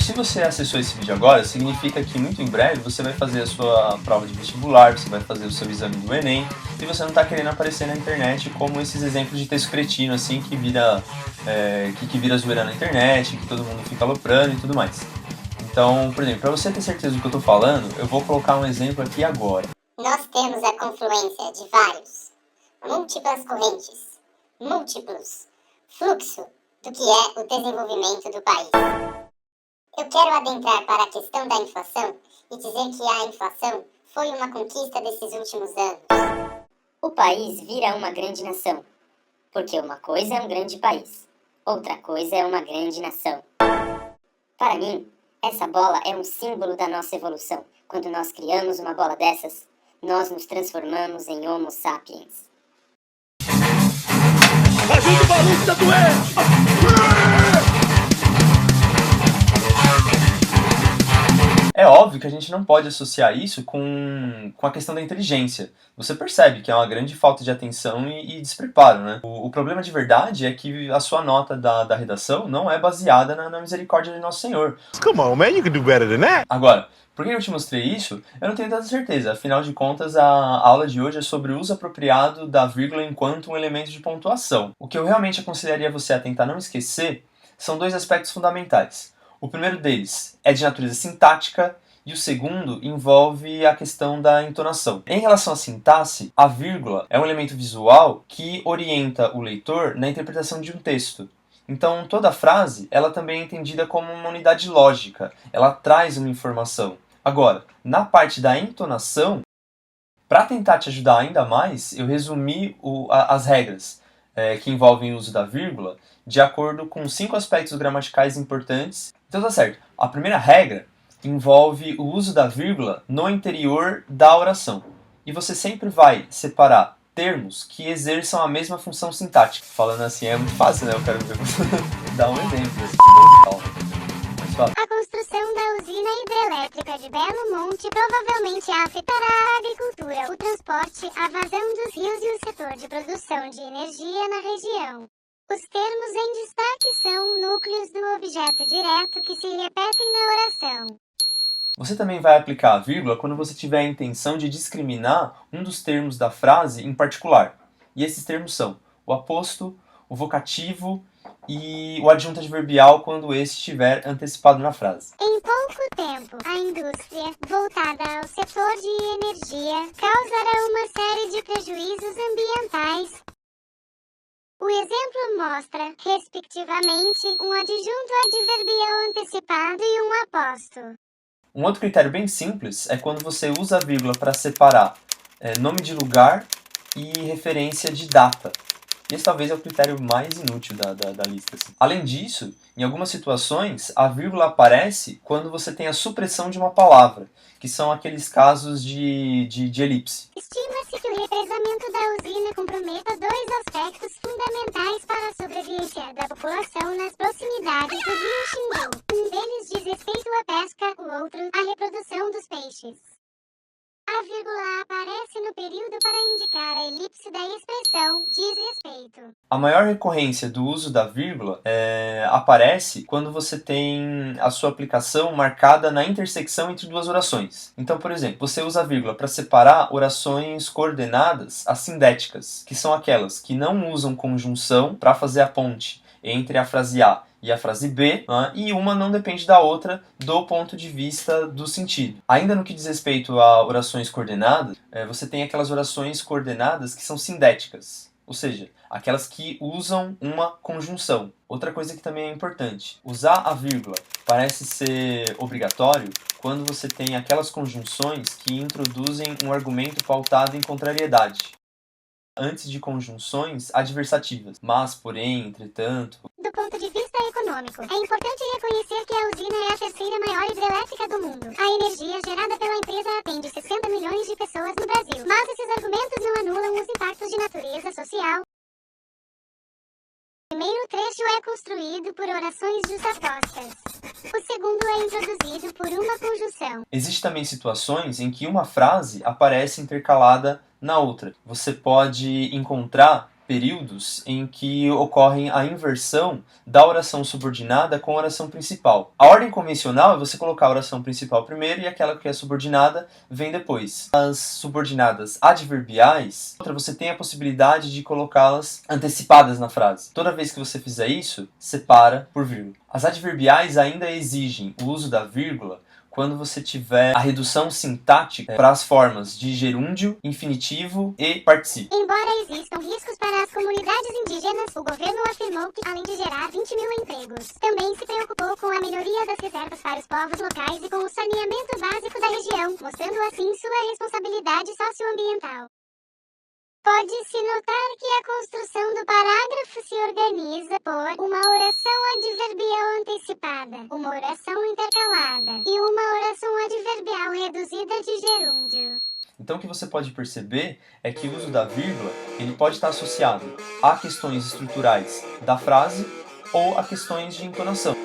se você acessou esse vídeo agora, significa que muito em breve você vai fazer a sua prova de vestibular, você vai fazer o seu exame do Enem, e você não está querendo aparecer na internet como esses exemplos de texto cretino, assim, que vira zoeira na internet, que todo mundo fica aloprando e tudo mais. Então, por exemplo, para você ter certeza do que eu estou falando, eu vou colocar um exemplo aqui agora. Nós temos a confluência de vários, múltiplas correntes, múltiplos, fluxo do que é o desenvolvimento do país. Eu quero adentrar para a questão da inflação e dizer que a inflação foi uma conquista desses últimos anos. O país vira uma grande nação, porque uma coisa é um grande país, outra coisa é uma grande nação. Para mim, essa bola é um símbolo da nossa evolução. Quando nós criamos uma bola dessas, nós nos transformamos em Homo sapiens. Ajuda o maluco, tá doente! É óbvio que a gente não pode associar isso com a questão da inteligência. Você percebe que é uma grande falta de atenção e despreparo, né? O problema de verdade é que a sua nota da redação não é baseada na misericórdia de Nosso Senhor. Come on, man, you can do better than that. Agora, por que eu te mostrei isso? Eu não tenho tanta certeza. Afinal de contas, a aula de hoje é sobre o uso apropriado da vírgula enquanto um elemento de pontuação. O que eu realmente aconselharia você a tentar não esquecer são dois aspectos fundamentais. O primeiro deles é de natureza sintática e o segundo envolve a questão da entonação. Em relação à sintaxe, a vírgula é um elemento visual que orienta o leitor na interpretação de um texto. Então, toda frase ela também é entendida como uma unidade lógica, ela traz uma informação. Agora, na parte da entonação, para tentar te ajudar ainda mais, eu resumi as regras que envolvem o uso da vírgula de acordo com 5 aspectos gramaticais importantes. Então tá certo. A primeira regra envolve o uso da vírgula no interior da oração. E você sempre vai separar termos que exerçam a mesma função sintática. Falando assim é muito fácil, né? Eu quero ver você dar um exemplo. A construção da usina hidrelétrica de Belo Monte provavelmente afetará a agricultura, o transporte, a vazão dos rios e o setor de produção de energia na região. Os termos em destaque são núcleos do objeto direto que se repetem na oração. Você também vai aplicar a vírgula quando você tiver a intenção de discriminar um dos termos da frase em particular. E esses termos são o aposto, o vocativo e o adjunto adverbial quando esse estiver antecipado na frase. Em pouco tempo, a indústria, voltada ao setor de energia, causará uma série de prejuízos ambientais. O exemplo mostra, respectivamente, um adjunto adverbial antecipado e um aposto. Um outro critério bem simples é quando você usa a vírgula para separar nome de lugar e referência de data. Esse talvez é o critério mais inútil da lista. Assim. Além disso, em algumas situações, a vírgula aparece quando você tem a supressão de uma palavra, que são aqueles casos de elipse. Estima-se que o represamento da usina comprometa 2 aspectos fundamentais para a sobrevivência da população nas proximidades do rio Xingu. Um deles diz respeito à pesca, o outro, à reprodução dos peixes. A vírgula aparece no período para indicar a elipse da expressão diz respeito. A maior recorrência do uso da vírgula aparece quando você tem a sua aplicação marcada na intersecção entre duas orações. Então, por exemplo, você usa a vírgula para separar orações coordenadas assindéticas, que são aquelas que não usam conjunção para fazer a ponte entre a frase A e a frase B, né? E uma não depende da outra do ponto de vista do sentido. Ainda no que diz respeito a orações coordenadas, você tem aquelas orações coordenadas que são sindéticas, ou seja, aquelas que usam uma conjunção. Outra coisa que também é importante, usar a vírgula parece ser obrigatório quando você tem aquelas conjunções que introduzem um argumento pautado em contrariedade. Antes de conjunções adversativas, mas, porém, entretanto... Do ponto de vista econômico, é importante reconhecer que a usina é a terceira maior hidrelétrica do mundo. A energia gerada pela empresa atende 60 milhões de pessoas no Brasil. Mas esses argumentos não anulam os impactos de natureza social. O primeiro trecho é construído por orações justapostas. O segundo é introduzido por uma conjunção. Existem também situações em que uma frase aparece intercalada na outra. Você pode encontrar períodos em que ocorrem a inversão da oração subordinada com a oração principal. A ordem convencional é você colocar a oração principal primeiro e aquela que é subordinada vem depois. As subordinadas adverbiais, você tem a possibilidade de colocá-las antecipadas na frase. Toda vez que você fizer isso, separa por vírgula. As adverbiais ainda exigem o uso da vírgula quando você tiver a redução sintática para as formas de gerúndio, infinitivo e particípio. Embora existam riscos para as comunidades indígenas, o governo afirmou que, além de gerar 20 mil empregos, também se preocupou com a melhoria das reservas para os povos locais e com o saneamento básico da região, mostrando assim sua responsabilidade socioambiental. Pode-se notar que a construção do parágrafo se organiza por uma oração adverbial antecipada, uma oração intercalada e uma oração adverbial reduzida de gerúndio. Então o que você pode perceber é que o uso da vírgula ele pode estar associado a questões estruturais da frase ou a questões de entonação.